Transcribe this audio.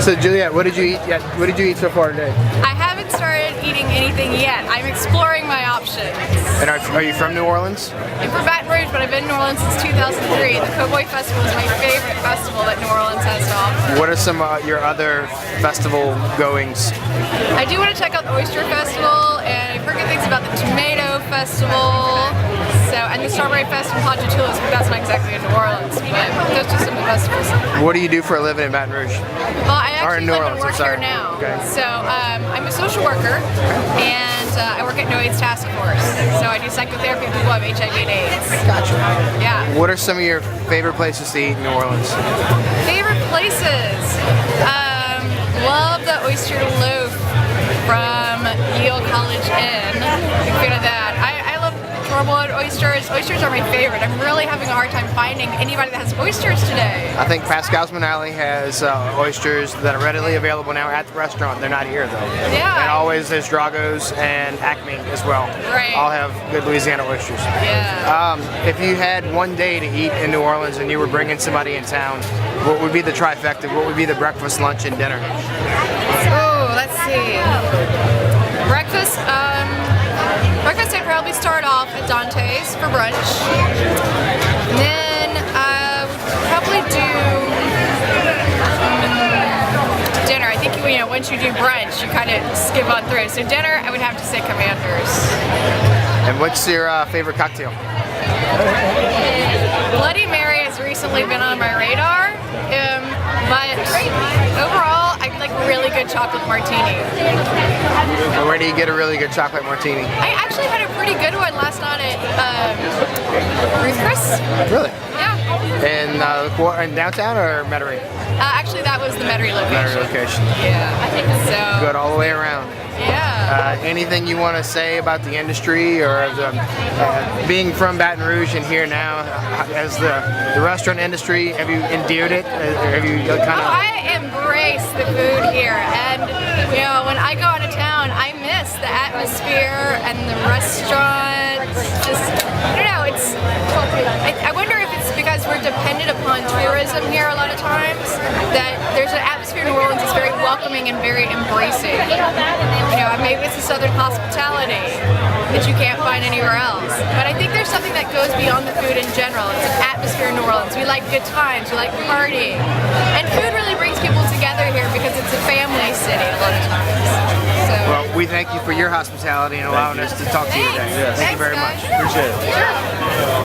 So Juliet, what did you eat yet? What did you eat so far today? I haven't started eating anything yet. I'm exploring my options. And are you from New Orleans? I'm from Baton Rouge, but I've been in New Orleans since 2003. The Cowboy Festival is my favorite festival that New Orleans has to offer. What are some of your other festival goings? I do want to check out the Oyster Festival, and I've heard good things about the Tomato Festival, and the Strawberry Fest in Ponchatoula, but that's not exactly in New Orleans, but those are some of the festivals. What do you do for a living in Baton Rouge? Well, I Or in actually New live Orleans, and work I'm sorry. here now. Okay. So I'm a social worker, and I work at No AIDS Task Force. So I do psychotherapy with people who have HIV and AIDS. Gotcha. Yeah. What are some of your favorite places to eat in New Orleans? Favorite places? Love the oyster loaf from Yale College Inn. Big fan of that. I love shoreblood oysters. Oysters are my favorite. I'm really having a hard time finding anybody that has oysters today. I think Pascal's Manali has oysters that are readily available now at the restaurant. They're not here though. Yeah. And always there's Drago's and Acme as well. Right. All have good Louisiana oysters. Yeah. If you had one day to eat in New Orleans and you were bringing somebody in town, what would be the trifecta? What would be the breakfast, lunch, and dinner? Oh, let's see. Breakfast. Breakfast I'd probably start off at Dante's for brunch. And then probably do dinner. I think once you do brunch, you kind of skip on through. So dinner, I would have to say Commanders. And what's your favorite cocktail? Bloody Mary has recently been on my radar, but overall, I like a really good chocolate martini. Where do you get a really good chocolate martini? I actually had a pretty good one last night at Ruth Chris. Really? Yeah. In downtown or Metairie? Actually, that was the Metairie location. Metairie location. Yeah. So. Good all the way around. Yeah. Anything you want to say about the industry or being from Baton Rouge and here now as the restaurant industry? Have you endeared it? Have you kind of? I embrace the food here, and when I go out of town, I miss the atmosphere and the restaurant. Just I don't know. I wonder if it's because we're dependent upon tourism here a lot of times that there's an atmosphere in New Orleans that's very welcoming and very embracing. Maybe it's a southern hospitality that you can't find anywhere else. But I think there's something that goes beyond the food in general. It's an atmosphere in New Orleans. We like good times, we like partying. And food really brings people together here because it's a family city a lot of times. So. Well, we thank you for your hospitality and allowing us to talk to you today. Thanks. Thank you very much. Guys. Appreciate it. Sure.